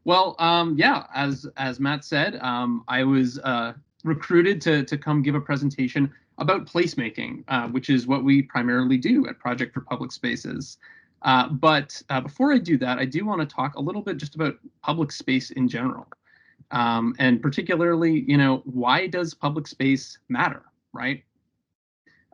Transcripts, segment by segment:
Well, yeah, as Matt said, I was recruited to come give a presentation about placemaking, which is what we primarily do at Project for Public Spaces. But before I do that, I do want to talk a little bit just about public space in general, and particularly, why does public space matter, right?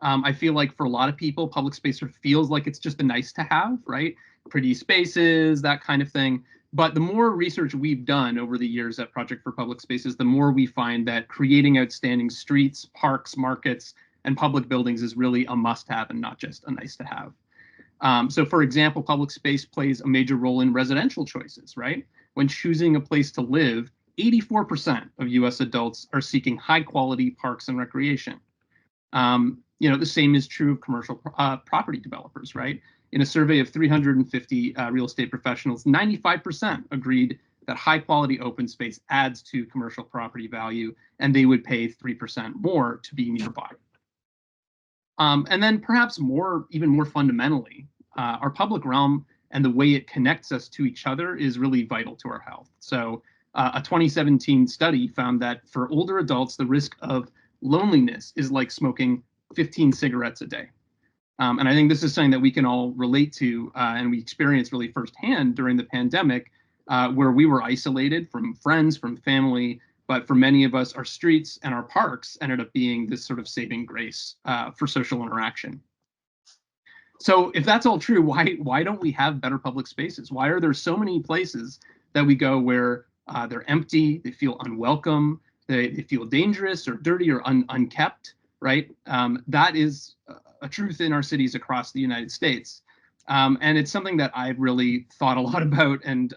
I feel like for a lot of people, public space sort of feels like it's just a nice to have, right? Pretty spaces, that kind of thing. But the more research we've done over the years at Project for Public Spaces, the more we find that creating outstanding streets, parks, markets, and public buildings is really a must-have and not just a nice to have. So for example, public space plays a major role in residential choices, right? When choosing a place to live, 84% of US adults are seeking high quality parks and recreation. The same is true of commercial property developers, right? In a survey of 350 real estate professionals, 95% agreed that high quality open space adds to commercial property value, and they would pay 3% more to be nearby. And then perhaps even more fundamentally, our public realm and the way it connects us to each other is really vital to our health. So a 2017 study found that for older adults, the risk of loneliness is like smoking 15 cigarettes a day. And I think this is something that we can all relate to, and we experienced really firsthand during the pandemic, where we were isolated from friends, from family. But for many of us, our streets and our parks ended up being this sort of saving grace for social interaction. So if that's all true, why don't we have better public spaces? Why are there so many places that we go where they're empty, they feel unwelcome, they feel dangerous or dirty or unkept, right? That is a truth in our cities across the United States. And it's something that I've really thought a lot about and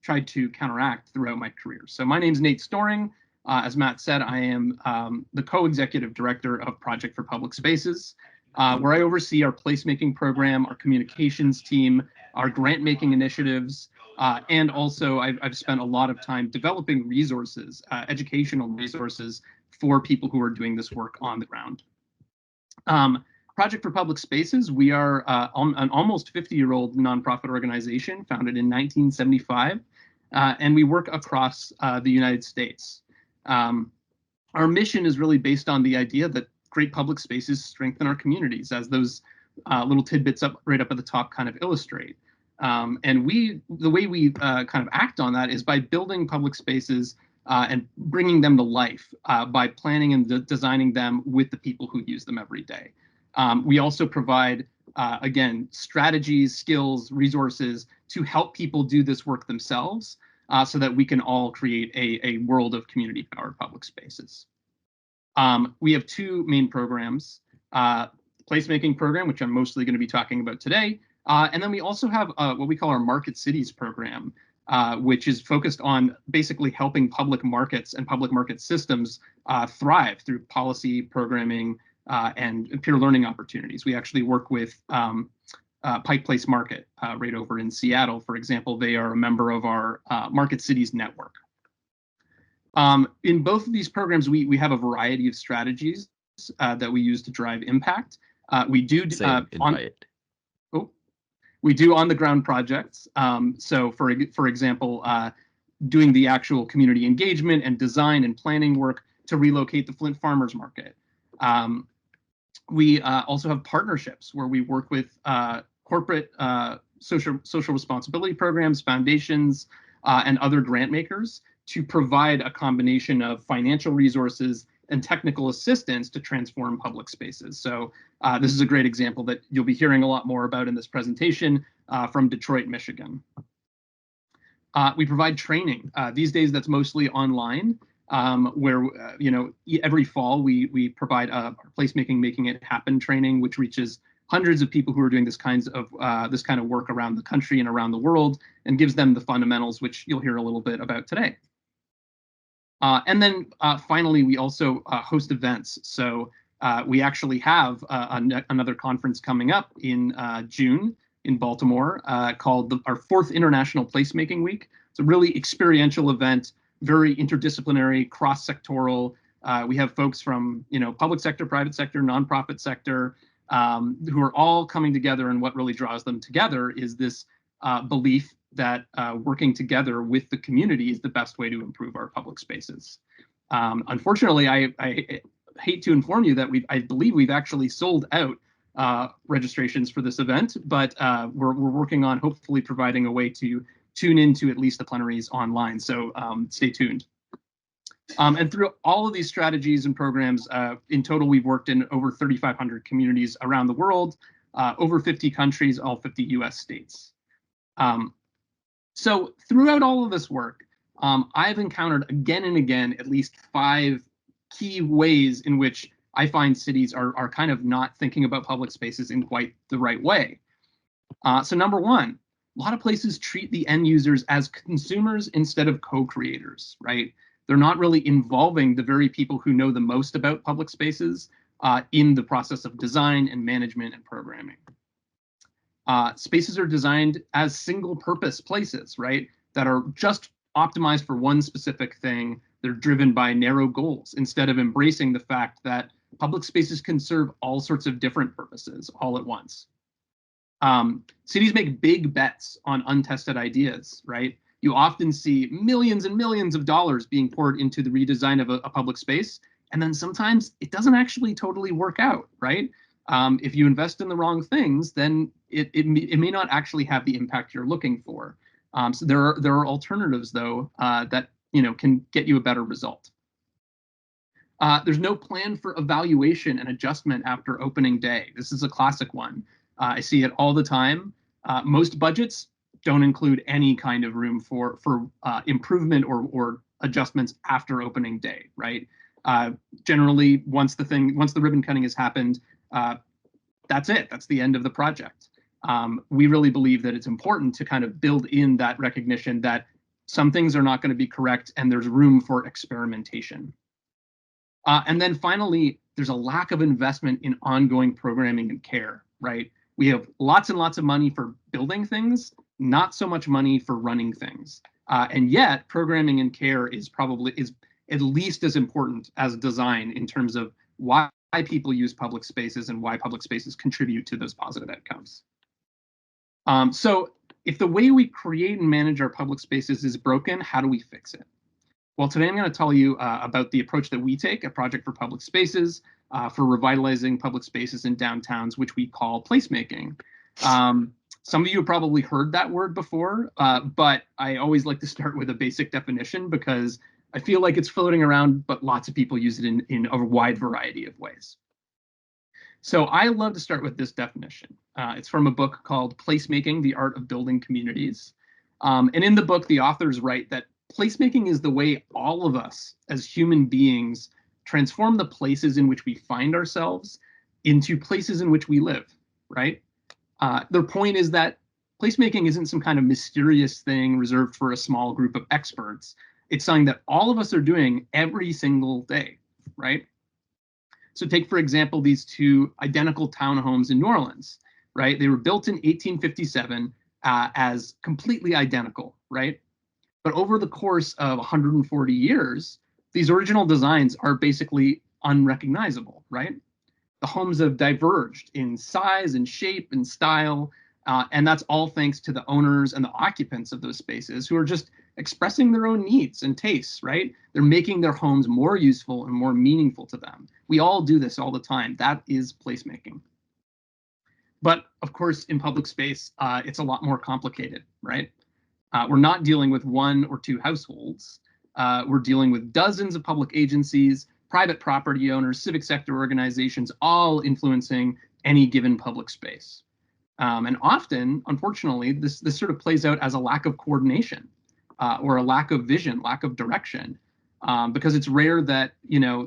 tried to counteract throughout my career. So my name is Nate Storring. As Matt said, I am the co-executive director of Project for Public Spaces, where I oversee our placemaking program, our communications team, our grant-making initiatives, and also I've spent a lot of time developing resources, educational resources for people who are doing this work on the ground. Project for Public Spaces, we are an almost 50-year-old nonprofit organization founded in 1975, and we work across the United States. Our mission is really based on the idea that great public spaces strengthen our communities, as those little tidbits right up at the top kind of illustrate. And the way we kind of act on that is by building public spaces and bringing them to life by planning and designing them with the people who use them every day. We also provide, again, strategies, skills, resources to help people do this work themselves so that we can all create a world of community-powered public spaces. We have two main programs, placemaking program, which I'm mostly going to be talking about today, and then we also have what we call our Market Cities program, which is focused on basically helping public markets and public market systems thrive through policy, programming, and peer learning opportunities. We actually work with Pike Place Market right over in Seattle, for example. They are a member of our Market Cities network. In both of these programs, we have a variety of strategies that we use to drive impact. We do on-the-ground projects. So for example, doing the actual community engagement and design and planning work to relocate the Flint Farmers Market. We also have partnerships where we work with corporate social responsibility programs, foundations, and other grant makers to provide a combination of financial resources and technical assistance to transform public spaces. So this is a great example that you'll be hearing a lot more about in this presentation from Detroit, Michigan. We provide training. These days, that's mostly online, where every fall we provide a placemaking, making it happen training, which reaches hundreds of people who are doing this kind of work around the country and around the world, and gives them the fundamentals, which you'll hear a little bit about today. And then finally, we also host events. So we actually have another conference coming up in June in Baltimore called our 4th International Placemaking Week. It's a really experiential event, very interdisciplinary, cross-sectoral. We have folks from public sector, private sector, nonprofit sector, who are all coming together, and what really draws them together is this belief that working together with the community is the best way to improve our public spaces. Unfortunately, I hate to inform you that I believe we've actually sold out registrations for this event, but we're working on hopefully providing a way to tune into at least the plenaries online. So stay tuned. And through all of these strategies and programs, in total, we've worked in over 3,500 communities around the world, over 50 countries, all 50 US states. So throughout all of this work, I've encountered again and again at least 5 key ways in which I find cities are kind of not thinking about public spaces in quite the right way. So number one, a lot of places treat the end users as consumers instead of co-creators, right? They're not really involving the very people who know the most about public spaces in the process of design and management and programming. Spaces are designed as single-purpose places, right? That are just optimized for one specific thing. They're driven by narrow goals instead of embracing the fact that public spaces can serve all sorts of different purposes all at once. Cities make big bets on untested ideas, right? You often see millions and millions of dollars being poured into the redesign of a public space, and then sometimes it doesn't actually totally work out, right? If you invest in the wrong things, then it may not actually have the impact you're looking for. So there are alternatives though that can get you a better result. There's no plan for evaluation and adjustment after opening day. This is a classic one. I see it all the time. Most budgets don't include any kind of room for improvement or adjustments after opening day, right? Generally, once the ribbon cutting has happened, that's it. That's the end of the project. We really believe that it's important to kind of build in that recognition that some things are not going to be correct and there's room for experimentation. And then finally, there's a lack of investment in ongoing programming and care, right? We have lots and lots of money for building things, not so much money for running things. And yet, programming and care is at least as important as design in terms of why people use public spaces and why public spaces contribute to those positive outcomes. So if the way we create and manage our public spaces is broken, how do we fix it? Well, today I'm going to tell you about the approach that we take at Project for Public Spaces for revitalizing public spaces in downtowns, which we call placemaking. Some of you have probably heard that word before, but I always like to start with a basic definition because I feel like it's floating around, but lots of people use it in a wide variety of ways. So I love to start with this definition. It's from a book called Placemaking, The Art of Building Communities. And in the book, the authors write that placemaking is the way all of us as human beings transform the places in which we find ourselves into places in which we live, right? Their point is that placemaking isn't some kind of mysterious thing reserved for a small group of experts. It's something that all of us are doing every single day, right? So take, for example, these 2 identical townhomes in New Orleans, right? They were built in 1857 as completely identical, right? But over the course of 140 years, these original designs are basically unrecognizable, right? The homes have diverged in size and shape and style, and that's all thanks to the owners and the occupants of those spaces who are just expressing their own needs and tastes, right? They're making their homes more useful and more meaningful to them. We all do this all the time. That is placemaking. But of course, in public space, it's a lot more complicated, right? We're not dealing with 1 or 2 households. We're dealing with dozens of public agencies, private property owners, civic sector organizations, all influencing any given public space. And often, unfortunately, this sort of plays out as a lack of coordination or a lack of vision, lack of direction, because it's rare that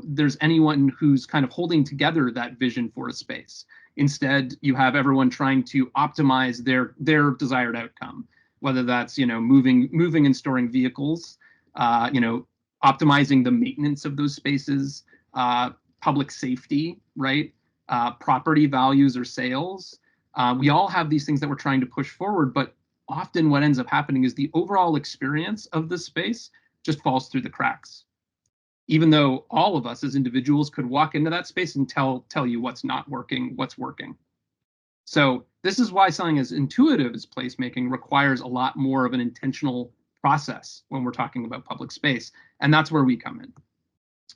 there's anyone who's kind of holding together that vision for a space. Instead, you have everyone trying to optimize their desired outcome, whether that's moving and storing vehicles, optimizing the maintenance of those spaces, public safety, right? Property values or sales. We all have these things that we're trying to push forward, but often what ends up happening is the overall experience of the space just falls through the cracks. Even though all of us as individuals could walk into that space and tell you what's not working, what's working. So this is why something as intuitive as placemaking requires a lot more of an intentional process when we're talking about public space. And that's where we come in.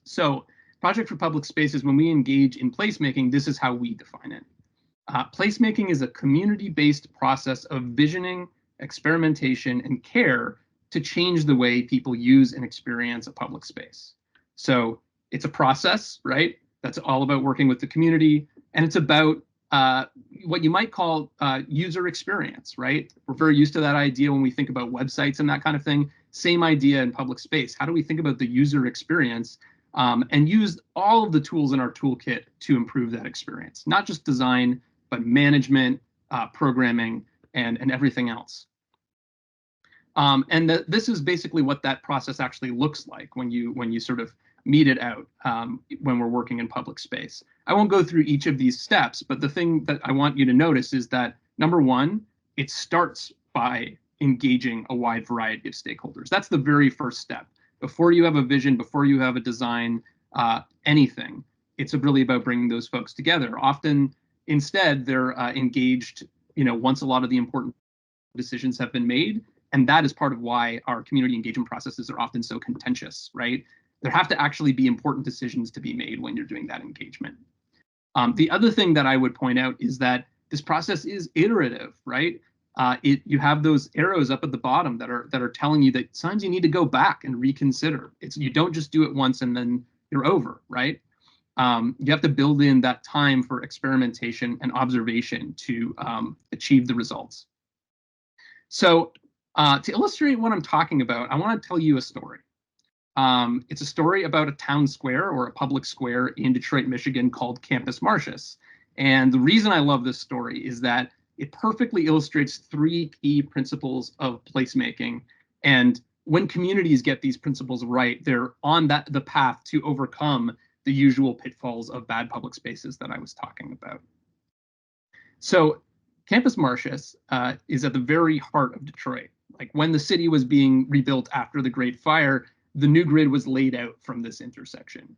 So Project for Public Spaces, when we engage in placemaking, this is how we define it. Placemaking is a community-based process of visioning, experimentation, and care to change the way people use and experience a public space. So it's a process, right? That's all about working with the community, and it's about what you might call user experience, right? We're very used to that idea when we think about websites and that kind of thing. Same idea in public space. How do we think about the user experience and use all of the tools in our toolkit to improve that experience? Not just design, but management, programming, and everything else. And this is basically what that process actually looks like when you sort of mete it out when we're working in public space. I won't go through each of these steps, but the thing that I want you to notice is that, number one, it starts by engaging a wide variety of stakeholders. That's the very first step. Before you have a vision, before you have a design, anything, it's really about bringing those folks together. Often, instead, they're engaged, once a lot of the important decisions have been made. And that is part of why our community engagement processes are often so contentious, right? There have to actually be important decisions to be made when you're doing that engagement. The other thing that I would point out is that this process is iterative, right? You have those arrows up at the bottom that are telling you that sometimes you need to go back and reconsider. You don't just do it once and then you're over, right? You have to build in that time for experimentation and observation to achieve the results. So to illustrate what I'm talking about, I want to tell you a story. It's a story about a town square or a public square in Detroit, Michigan called Campus Martius. And the reason I love this story is that it perfectly illustrates three key principles of placemaking. And when communities get these principles right, they're on the path to overcome the usual pitfalls of bad public spaces that I was talking about. So Campus Martius is at the very heart of Detroit. Like when the city was being rebuilt after the Great Fire, the new grid was laid out from this intersection.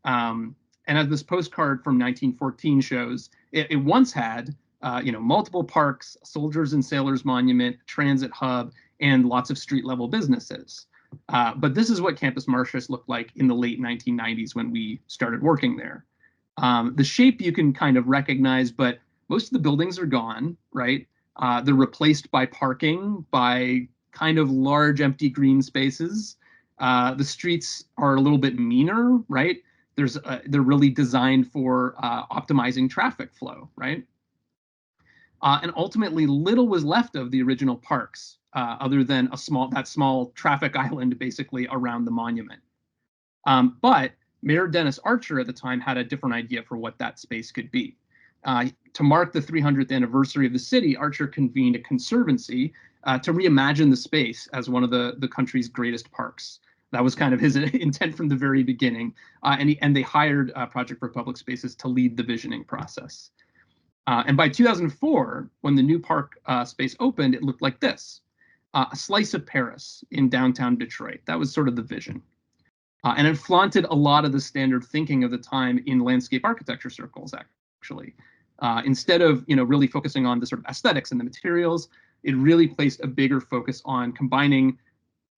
And as this postcard from 1914 shows, it once had multiple parks, soldiers and sailors monument, transit hub, and lots of street level businesses. But this is what Campus Martius looked like in the late 1990s when we started working there. The shape you can kind of recognize, but most of the buildings are gone, right? They're replaced by parking, by kind of large empty green spaces. The streets are a little bit meaner, right? They're really designed for optimizing traffic flow, right? And ultimately, little was left of the original parks, other than that small traffic island basically around the monument. But Mayor Dennis Archer at the time had a different idea for what that space could be. To mark the 300th anniversary of the city, Archer convened a conservancy to reimagine the space as one of the country's greatest parks. That was kind of his intent from the very beginning. And they hired Project for Public Spaces to lead the visioning process. And by 2004, when the new park space opened, it looked like this: a slice of Paris in downtown Detroit. That was sort of the vision. And it flaunted a lot of the standard thinking of the time in landscape architecture circles, actually. Instead of really focusing on the sort of aesthetics and the materials, it really placed a bigger focus on combining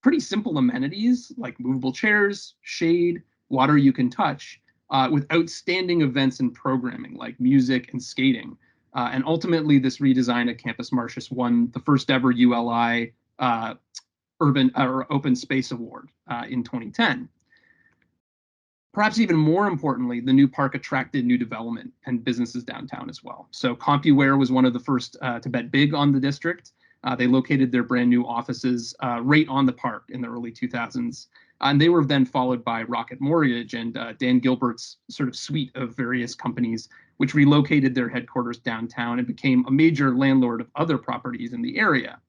pretty simple amenities like movable chairs, shade, water you can touch, with outstanding events and programming like music and skating. And ultimately, this redesign at Campus Martius won the first ever ULI Urban or Open Space Award in 2010. Perhaps even more importantly, the new park attracted new development and businesses downtown as well. So CompuWare was one of the first to bet big on the district. They located their brand new offices right on the park in the early 2000s. And they were then followed by Rocket Mortgage and Dan Gilbert's sort of suite of various companies, which relocated their headquarters downtown and became a major landlord of other properties in the area.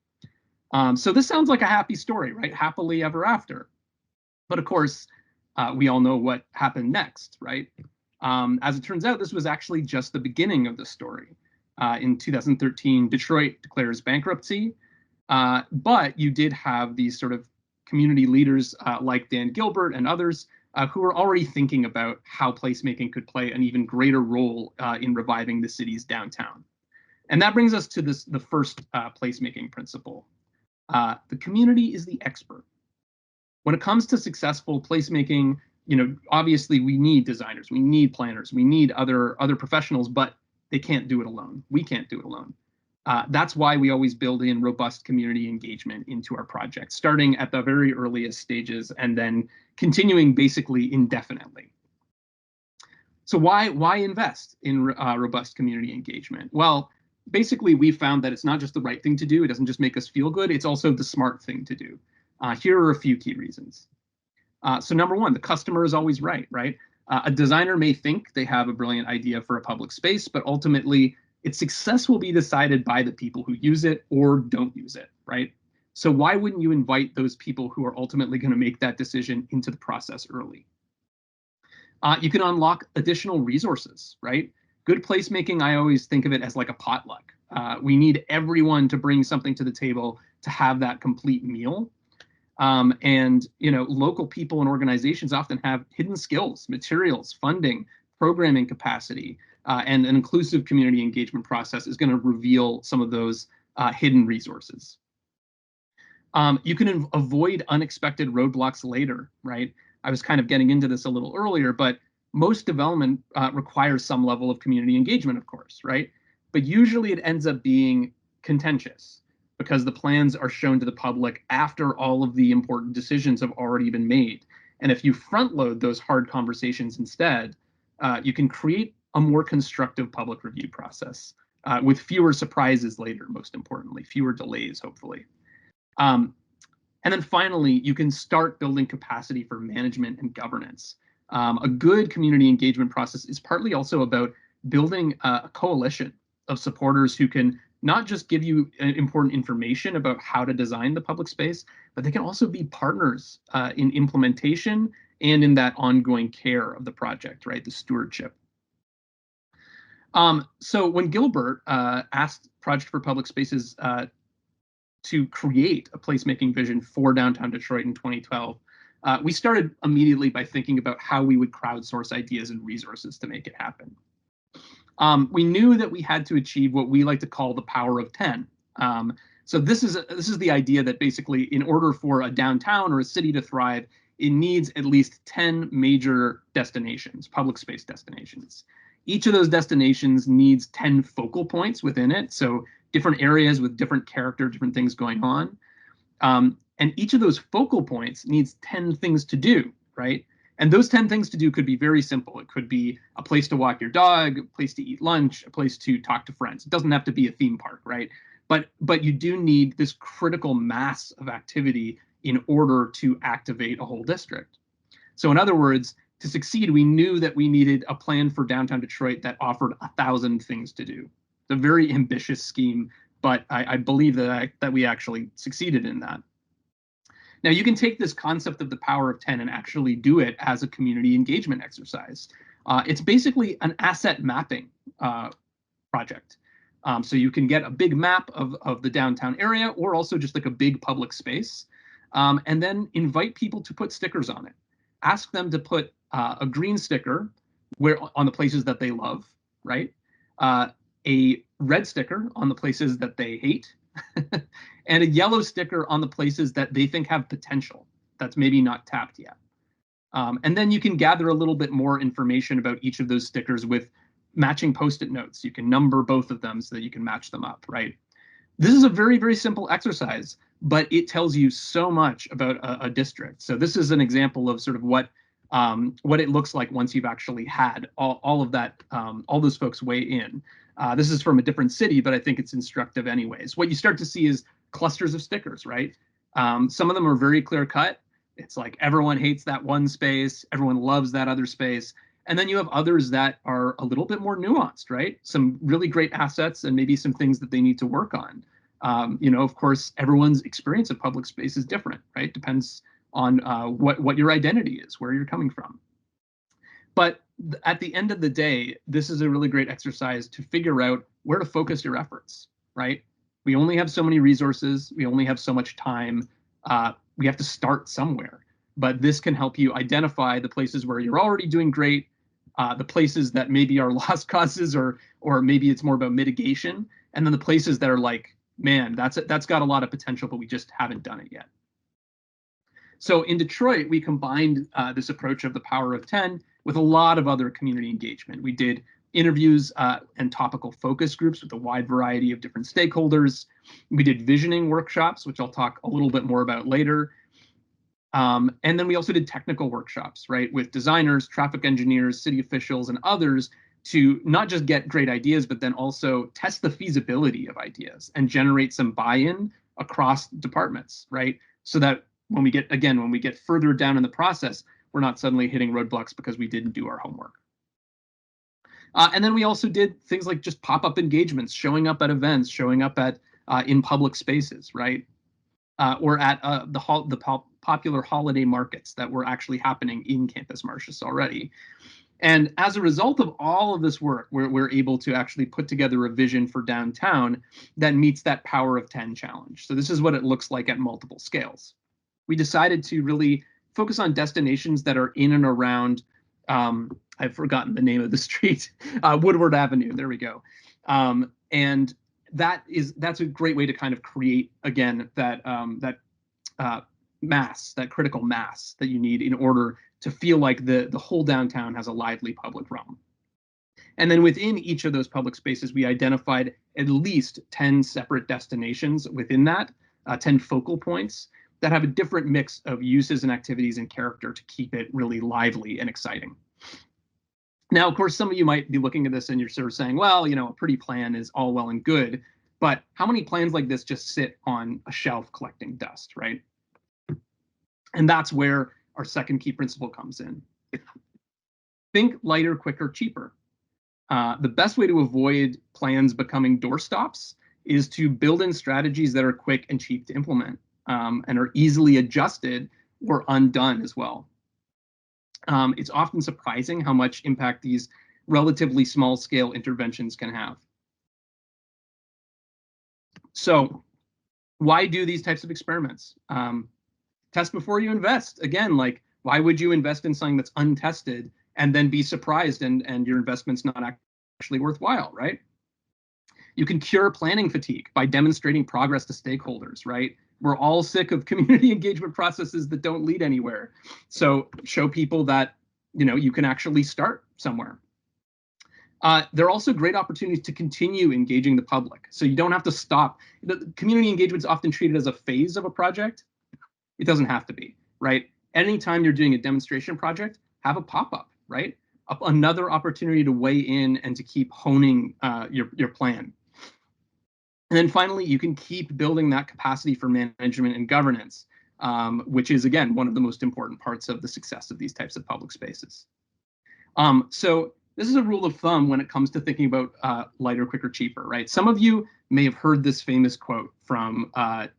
So this sounds like a happy story, right? Happily ever after. But of course, we all know what happened next, right? As it turns out, this was actually just the beginning of the story. In 2013, Detroit declares bankruptcy, but you did have these sort of community leaders like Dan Gilbert and others who were already thinking about how placemaking could play an even greater role in reviving the city's downtown. And that brings us to the first placemaking principle. The community is the expert. When it comes to successful placemaking, obviously we need designers, we need planners, we need other professionals, but they can't do it alone. We can't do it alone. That's why we always build in robust community engagement into our projects, starting at the very earliest stages and then continuing basically indefinitely. So why invest in robust community engagement? Well, basically, we found that it's not just the right thing to do. It doesn't just make us feel good. It's also the smart thing to do. Here are a few key reasons. So number one, the customer is always right? A designer may think they have a brilliant idea for a public space, but ultimately its success will be decided by the people who use it or don't use it, right? So why wouldn't you invite those people who are ultimately going to make that decision into the process early? You can unlock additional resources, right? Good placemaking, I always think of it as like a potluck. We need everyone to bring something to the table to have that complete meal. And local people and organizations often have hidden skills, materials, funding, programming capacity, and an inclusive community engagement process is going to reveal some of those hidden resources. You can avoid unexpected roadblocks later, right? I was kind of getting into this a little earlier, but most development requires some level of community engagement, of course, right? But usually it ends up being contentious because the plans are shown to the public after all of the important decisions have already been made. And if you front load those hard conversations instead, you can create a more constructive public review process with fewer surprises later, most importantly, fewer delays, hopefully. And then finally, you can start building capacity for management and governance. A good community engagement process is partly also about building a coalition of supporters who can not just give you important information about how to design the public space, but they can also be partners in implementation and in that ongoing care of the project, right? The stewardship. So when Gilbert asked Project for Public Spaces to create a placemaking vision for downtown Detroit in 2012, we started immediately by thinking about how we would crowdsource ideas and resources to make it happen. We knew that we had to achieve what we like to call the power of 10. So this is the idea that basically in order for a downtown or a city to thrive, it needs at least 10 major destinations, public space destinations. Each of those destinations needs 10 focal points within it. So different areas with different character, different things going on. And each of those focal points needs 10 things to do, right? And those 10 things to do could be very simple. It could be a place to walk your dog, a place to eat lunch, a place to talk to friends. It doesn't have to be a theme park, right? But you do need this critical mass of activity in order to activate a whole district. So in other words, to succeed, we knew that we needed a plan for downtown Detroit that offered 1,000 things to do. It's a very ambitious scheme, but I believe that we actually succeeded in that. Now, you can take this concept of the power of 10 and actually do it as a community engagement exercise. It's basically an asset mapping project. So you can get a big map of the downtown area or also just like a big public space, and then invite people to put stickers on it. Ask them to put a green sticker on the places that they love, right? A red sticker on the places that they hate, and a yellow sticker on the places that they think have potential that's maybe not tapped yet. And then you can gather a little bit more information about each of those stickers with matching Post-it notes. You can number both of them so that you can match them up, right? This is a very, very simple exercise, but it tells you so much about a district. So this is an example of sort of what it looks like once you've actually had all of that, all those folks weigh in. This is from a different city, but I think it's instructive anyways. What you start to see is clusters of stickers, right? Some of them are very clear cut. It's like everyone hates that one space, everyone loves that other space. And then you have others that are a little bit more nuanced, right? Some really great assets and maybe some things that they need to work on. Of course, everyone's experience of public space is different, right? Depends on what your identity is, where you're coming from. But at the end of the day, this is a really great exercise to figure out where to focus your efforts, right? We only have so many resources. We only have so much time. We have to start somewhere. But this can help you identify the places where you're already doing great, the places that maybe are lost causes or maybe it's more about mitigation, and then the places that are like, man, that's got a lot of potential, but we just haven't done it yet. So in Detroit, we combined this approach of the power of 10 with a lot of other community engagement. We did interviews and topical focus groups with a wide variety of different stakeholders. We did visioning workshops, which I'll talk a little bit more about later. And then we also did technical workshops, right, with designers, traffic engineers, city officials, and others to not just get great ideas, but then also test the feasibility of ideas and generate some buy-in across departments, right? So that when we get further down in the process, we're not suddenly hitting roadblocks because we didn't do our homework. And then we also did things like just pop-up engagements, showing up at events, showing up at in public spaces, right? Or at the popular holiday markets that were actually happening in Campus Martius already. And as a result of all of this work, we're able to actually put together a vision for downtown that meets that power of 10 challenge. So this is what it looks like at multiple scales. We decided to really focus on destinations that are in and around, I've forgotten the name of the street, Woodward Avenue, there we go. And that's a great way to kind of create, again, that mass, that critical mass that you need in order to feel like the whole downtown has a lively public realm. And then within each of those public spaces, we identified at least 10 separate destinations within that, 10 focal points that have a different mix of uses and activities and character to keep it really lively and exciting. Now, of course, some of you might be looking at this and you're sort of saying, well, you know, a pretty plan is all well and good, but how many plans like this just sit on a shelf collecting dust, right? And that's where our second key principle comes in. Think lighter, quicker, cheaper. The best way to avoid plans becoming doorstops is to build in strategies that are quick and cheap to implement and are easily adjusted or undone as well. It's often surprising how much impact these relatively small scale interventions can have. So why do these types of experiments? Test before you invest. Again, like, why would you invest in something that's untested and then be surprised and your investment's not actually worthwhile, right? You can cure planning fatigue by demonstrating progress to stakeholders, right? We're all sick of community engagement processes that don't lead anywhere. So show people that, you know, you can actually start somewhere. There are also great opportunities to continue engaging the public. So you don't have to stop. The community engagement is often treated as a phase of a project. It doesn't have to be, right? Anytime you're doing a demonstration project, have a pop-up, right? Another opportunity to weigh in and to keep honing your plan. And then finally, you can keep building that capacity for management and governance, which is, again, one of the most important parts of the success of these types of public spaces. So this is a rule of thumb when it comes to thinking about lighter, quicker, cheaper, right? Some of you may have heard this famous quote from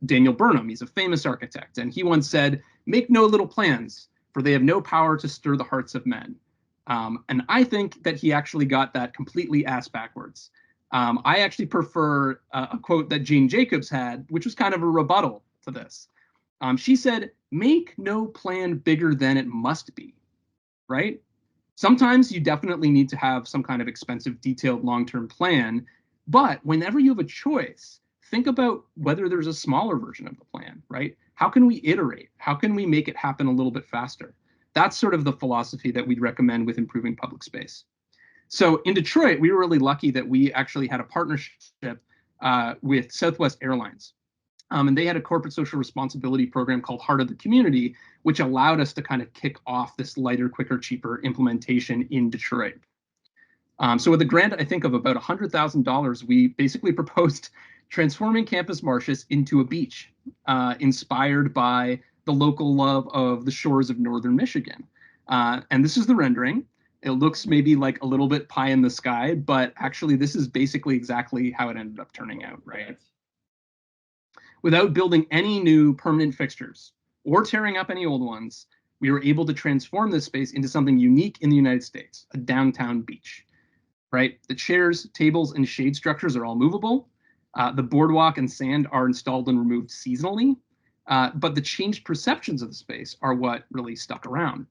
Daniel Burnham. He's a famous architect, and he once said, "Make no little plans, for they have no power to stir the hearts of men." And I think that he actually got that completely ass backwards. I actually prefer a quote that Jane Jacobs had, which was kind of a rebuttal to this. She said, "Make no plan bigger than it must be," right? Sometimes you definitely need to have some kind of expensive, detailed long-term plan, but whenever you have a choice, think about whether there's a smaller version of the plan, right? How can we iterate? How can we make it happen a little bit faster? That's sort of the philosophy that we'd recommend with improving public space. So in Detroit, we were really lucky that we actually had a partnership with Southwest Airlines. And they had a corporate social responsibility program called Heart of the Community, which allowed us to kind of kick off this lighter, quicker, cheaper implementation in Detroit. So with a grant, I think, of about $100,000, we basically proposed transforming Campus Martius into a beach, inspired by the local love of the shores of northern Michigan. And this is the rendering. It looks maybe like a little bit pie in the sky, but actually this is basically exactly how it ended up turning out, right? Without building any new permanent fixtures or tearing up any old ones, we were able to transform this space into something unique in the United States, a downtown beach, right? The chairs, tables, and shade structures are all movable. The boardwalk and sand are installed and removed seasonally, but the changed perceptions of the space are what really stuck around.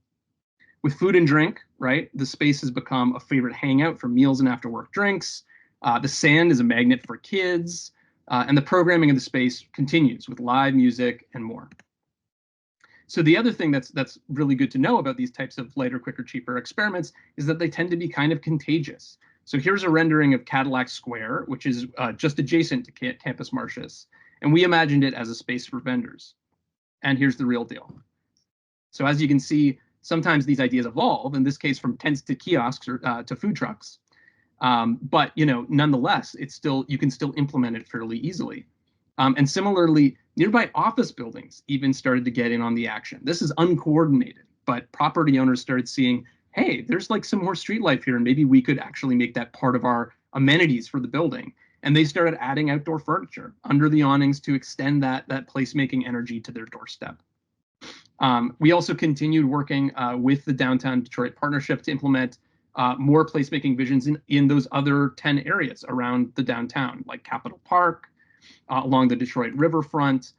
With food and drink, right, the space has become a favorite hangout for meals and after-work drinks. The sand is a magnet for kids, and the programming of the space continues with live music and more. So the other thing that's really good to know about these types of lighter, quicker, cheaper experiments is that they tend to be kind of contagious. So here's a rendering of Cadillac Square, which is just adjacent to Campus Martius. And we imagined it as a space for vendors. And here's the real deal. So as you can see, sometimes these ideas evolve, in this case from tents to kiosks or to food trucks. But nonetheless, you can still implement it fairly easily. And similarly, nearby office buildings even started to get in on the action. This is uncoordinated, but property owners started seeing, hey, there's like some more street life here, and maybe we could actually make that part of our amenities for the building. And they started adding outdoor furniture under the awnings to extend that placemaking energy to their doorstep. We also continued working with the Downtown Detroit Partnership to implement more placemaking visions in those other 10 areas around the downtown, like Capitol Park, along the Detroit riverfront,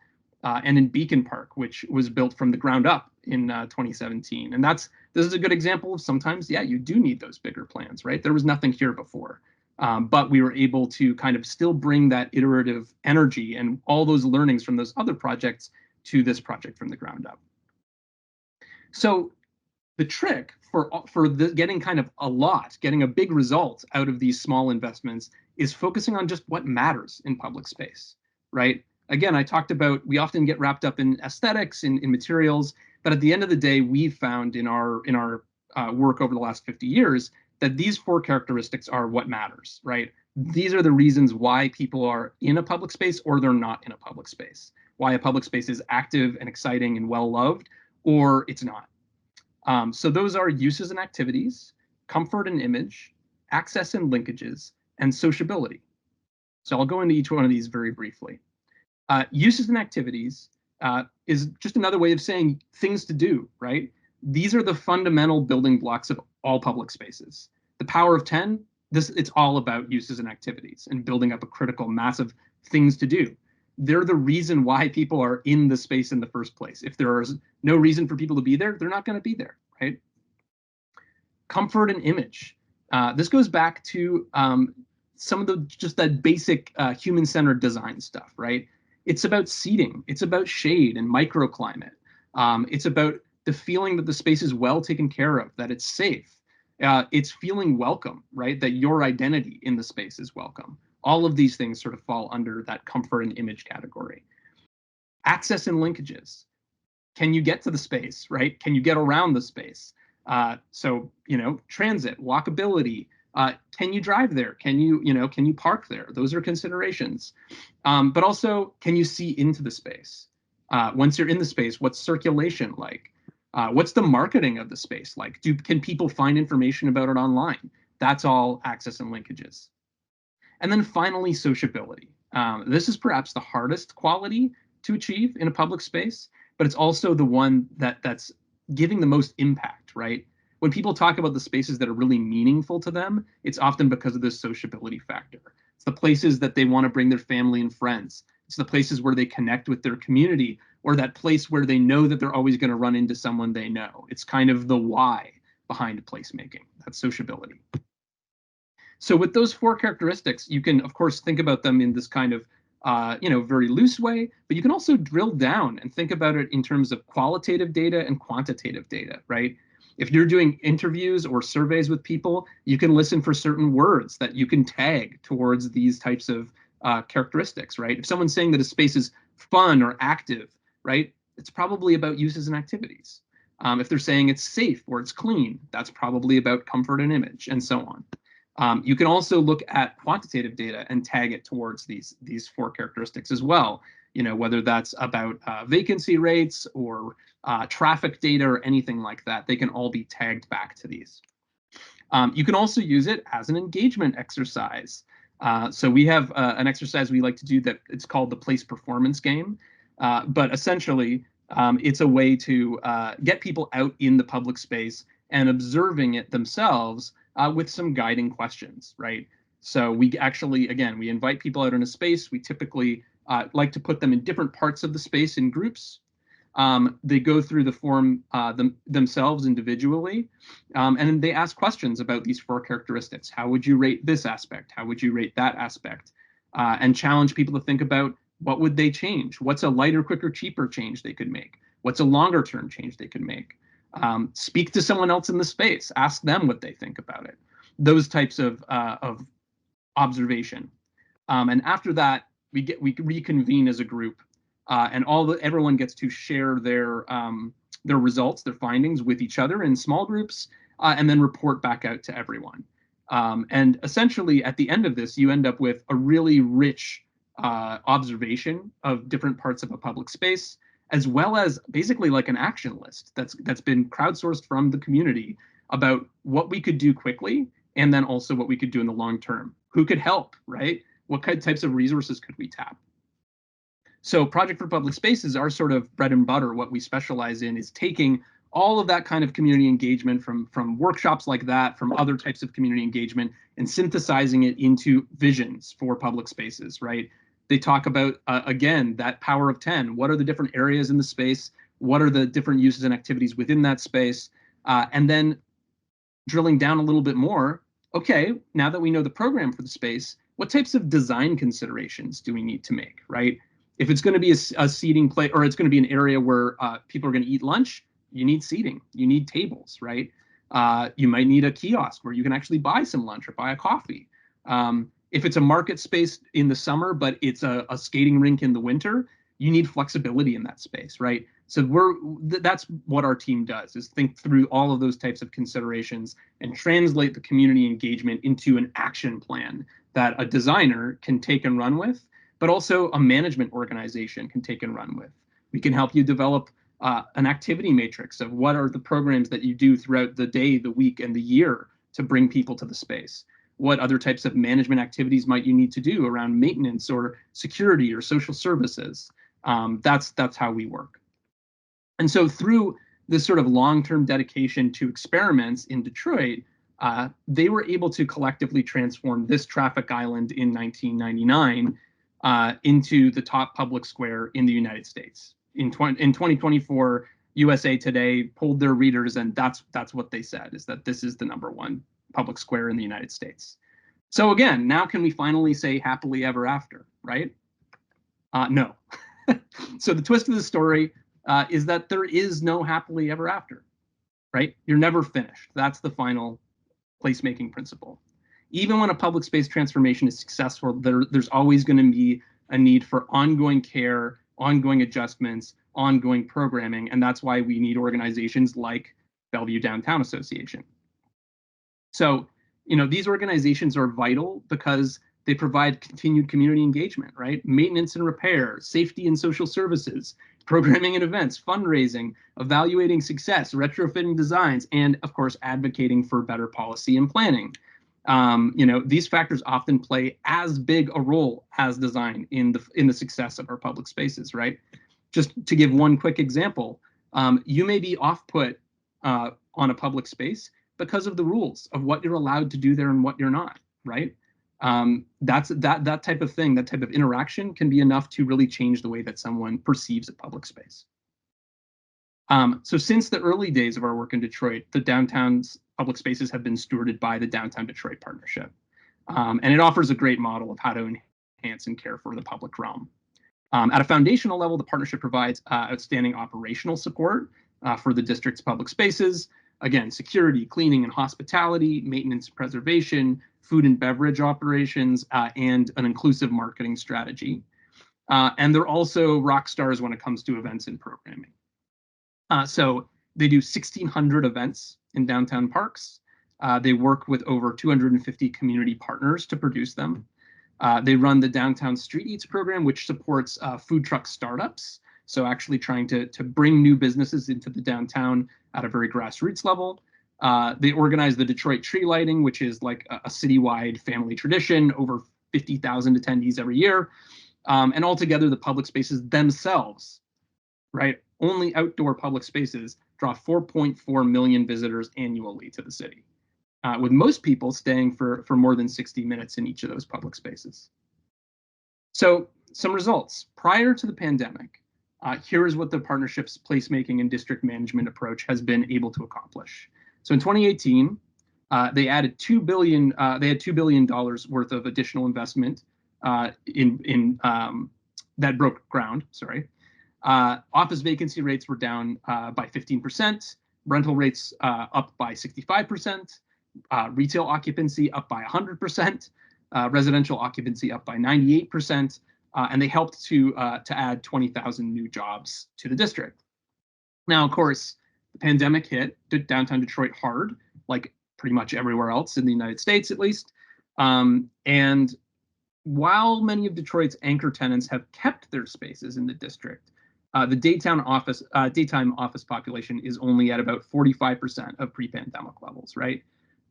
and in Beacon Park, which was built from the ground up in 2017. And this is a good example of sometimes, yeah, you do need those bigger plans, right? There was nothing here before, but we were able to kind of still bring that iterative energy and all those learnings from those other projects to this project from the ground up. So the trick for getting kind of getting a big result out of these small investments is focusing on just what matters in public space, right? Again, I talked about we often get wrapped up in aesthetics, in materials, but at the end of the day, we've found in our work over the last 50 years that these 4 characteristics are what matters, right? These are the reasons why people are in a public space or they're not in a public space, why a public space is active and exciting and well-loved, or it's not. So those are uses and activities, comfort and image, access and linkages, and sociability. So I'll go into each one of these very briefly. Uses and activities is just another way of saying things to do, right? These are the fundamental building blocks of all public spaces. The power of 10, it's all about uses and activities and building up a critical mass of things to do. They're the reason why people are in the space in the first place. If there is no reason for people to be there, they're not going to be there, right? Comfort and image. This goes back to some of just that basic human-centered design stuff, right? It's about seating. It's about shade and microclimate. It's about the feeling that the space is well taken care of, that it's safe. It's feeling welcome, right? That your identity in the space is welcome. All of these things sort of fall under that comfort and image category. Access and linkages. Can you get to the space, right? Can you get around the space? So, transit, walkability. Can you drive there? Can you park there? Those are considerations. But also, can you see into the space? Once you're in the space, what's circulation like? What's the marketing of the space like? Can people find information about it online? That's all access and linkages. And then finally, sociability. This is perhaps the hardest quality to achieve in a public space, but it's also the one that's giving the most impact, right? When people talk about the spaces that are really meaningful to them, it's often because of this sociability factor. It's the places that they want to bring their family and friends. It's the places where they connect with their community, or that place where they know that they're always going to run into someone they know. It's kind of the why behind placemaking, that sociability. So with those 4 characteristics, you can, of course, think about them in this kind of, very loose way, but you can also drill down and think about it in terms of qualitative data and quantitative data, right? If you're doing interviews or surveys with people, you can listen for certain words that you can tag towards these types of characteristics, right? If someone's saying that a space is fun or active, right, it's probably about uses and activities. If they're saying it's safe or it's clean, that's probably about comfort and image, and so on. You can also look at quantitative data and tag it towards these 4 characteristics as well. Whether that's about vacancy rates or traffic data or anything like that, they can all be tagged back to these. You can also use it as an engagement exercise. So we have an exercise we like to do that it's called the place performance game. But essentially, it's a way to get people out in the public space and observing it themselves with some guiding questions, right? So we actually, again, we invite people out in a space. We typically like to put them in different parts of the space in groups. They go through the form themselves individually, and then they ask questions about these 4 characteristics. How would you rate this aspect? How would you rate that aspect? And challenge people to think about what would they change? What's a lighter, quicker, cheaper change they could make? What's a longer term change they could make? Speak to someone else in the space. Ask them what they think about it. Those types of observation. And after that, we reconvene as a group, and everyone gets to share their results, their findings with each other in small groups, and then report back out to everyone. And essentially, at the end of this, you end up with a really rich observation of different parts of a public space, as well as basically like an action list that's been crowdsourced from the community about what we could do quickly, and then also what we could do in the long term. Who could help, right? What types of resources could we tap? So Project for Public Spaces, our sort of bread and butter, what we specialize in is taking all of that kind of community engagement from workshops like that, from other types of community engagement, and synthesizing it into visions for public spaces, right? They talk about, again, that power of 10. What are the different areas in the space? What are the different uses and activities within that space? And then drilling down a little bit more, okay, now that we know the program for the space, what types of design considerations do we need to make, right? If it's going to be a seating place, or it's going to be an area where people are going to eat lunch, you need seating, you need tables, right? You might need a kiosk where you can actually buy some lunch or buy a coffee. If it's a market space in the summer, but it's a skating rink in the winter, you need flexibility in that space, right? So that's what our team does, is think through all of those types of considerations and translate the community engagement into an action plan that a designer can take and run with, but also a management organization can take and run with. We can help you develop an activity matrix of what are the programs that you do throughout the day, the week, and the year to bring people to the space. What other types of management activities might you need to do around maintenance or security or social services? That's how we work. And so through this sort of long-term dedication to experiments in Detroit, they were able to collectively transform this traffic island in 1999 into the top public square in the United States. In 2024, USA Today polled their readers, and that's what they said, is that this is the #1 public square in the United States. So again, now can we finally say happily ever after, right? No. So the twist of the story is that there is no happily ever after, right? You're never finished. That's the final placemaking principle. Even when a public space transformation is successful, there's always going to be a need for ongoing care, ongoing adjustments, ongoing programming, and that's why we need organizations like Bellevue Downtown Association. So, these organizations are vital because they provide continued community engagement, right? Maintenance and repair, safety and social services, programming and events, fundraising, evaluating success, retrofitting designs, and of course, advocating for better policy and planning. These factors often play as big a role as design in the success of our public spaces, right? Just to give one quick example, you may be off-put on a public space because of the rules of what you're allowed to do there and what you're not, right? That type of thing, that type of interaction can be enough to really change the way that someone perceives a public space. So since the early days of our work in Detroit, the downtown's public spaces have been stewarded by the Downtown Detroit Partnership. And it offers a great model of how to enhance and care for the public realm. At a foundational level, the partnership provides outstanding operational support for the district's public spaces. Again, security, cleaning and hospitality, maintenance, preservation, food and beverage operations, and an inclusive marketing strategy. And they're also rock stars when it comes to events and programming. So they do 1,600 events in downtown parks. They work with over 250 community partners to produce them. They run the Downtown Street Eats program, which supports food truck startups. So actually trying to bring new businesses into the downtown at a very grassroots level. They organize the Detroit Tree Lighting, which is like a citywide family tradition, over 50,000 attendees every year. And altogether, the public spaces themselves, right? Only outdoor public spaces draw 4.4 million visitors annually to the city, with most people staying for more than 60 minutes in each of those public spaces. So some results. Prior to the pandemic, here is what the partnership's placemaking and district management approach has been able to accomplish. So in 2018, they added $2 billion. They had $2 billion worth of additional investment that broke ground. Sorry, office vacancy rates were down by 15%. Rental rates up by 65%. Retail occupancy up by 100%. Residential occupancy up by 98%. And they helped to add 20,000 new jobs to the district. Now, of course, the pandemic hit downtown Detroit hard, like pretty much everywhere else in the United States, at least. And while many of Detroit's anchor tenants have kept their spaces in the district, the daytime office population is only at about 45% of pre-pandemic levels, right?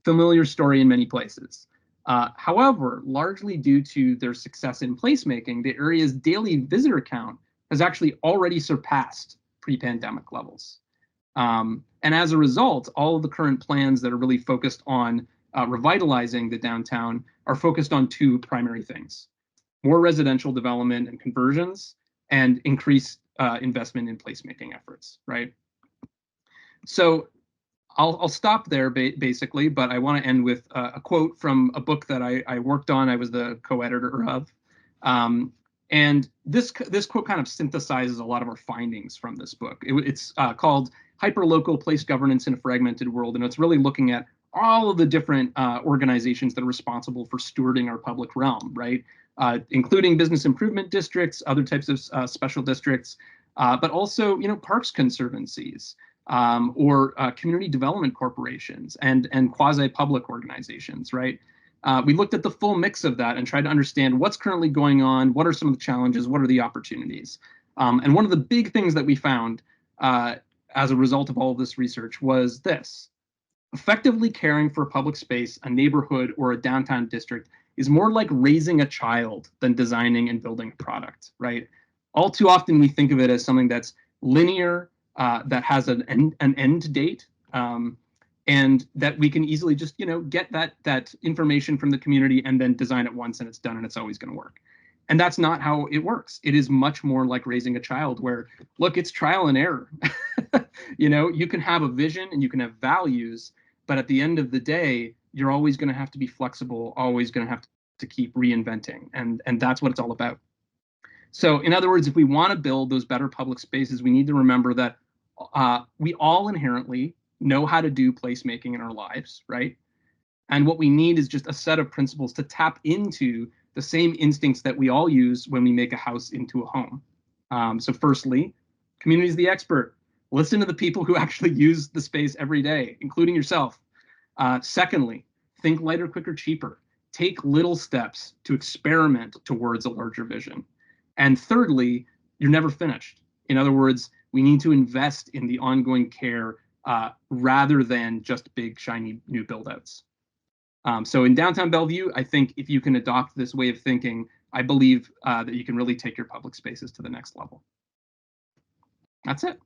Familiar story in many places. However, largely due to their success in placemaking, the area's daily visitor count has actually already surpassed pre-pandemic levels. And as a result, all of the current plans that are really focused on revitalizing the downtown are focused on two primary things: more residential development and conversions, and increased investment in placemaking efforts, right? So I'll stop there basically, but I want to end with a quote from a book that I worked on. I was the co-editor of. And this quote kind of synthesizes a lot of our findings from this book. It's called Hyperlocal Place Governance in a Fragmented World, and it's really looking at all of the different organizations that are responsible for stewarding our public realm, right? Including business improvement districts, other types of special districts, but also, parks conservancies, or community development corporations and quasi-public organizations, right? We looked at the full mix of that and tried to understand what's currently going on, what are some of the challenges, what are the opportunities. And one of the big things that we found as a result of all of this research was this: effectively caring for a public space, a neighborhood, or a downtown district is more like raising a child than designing and building a product, right? All too often we think of it as something that's linear, that has an end date, and that we can easily just get that information from the community and then design it once and it's done and it's always going to work. And that's not how it works. It is much more like raising a child, where, look, it's trial and error. You can have a vision and you can have values, but at the end of the day, you're always going to have to be flexible, always going to have to keep reinventing, and that's what it's all about. So in other words, if we want to build those better public spaces, we need to remember that we all inherently know how to do placemaking in our lives, right? And what we need is just a set of principles to tap into the same instincts that we all use when we make a house into a home. So firstly, community is the expert. Listen to the people who actually use the space every day, including yourself. Secondly, think lighter, quicker, cheaper. Take little steps to experiment towards a larger vision. And thirdly, you're never finished. In other words, we need to invest in the ongoing care rather than just big, shiny new build-outs. So in downtown Bellevue, I think if you can adopt this way of thinking, I believe that you can really take your public spaces to the next level. That's it.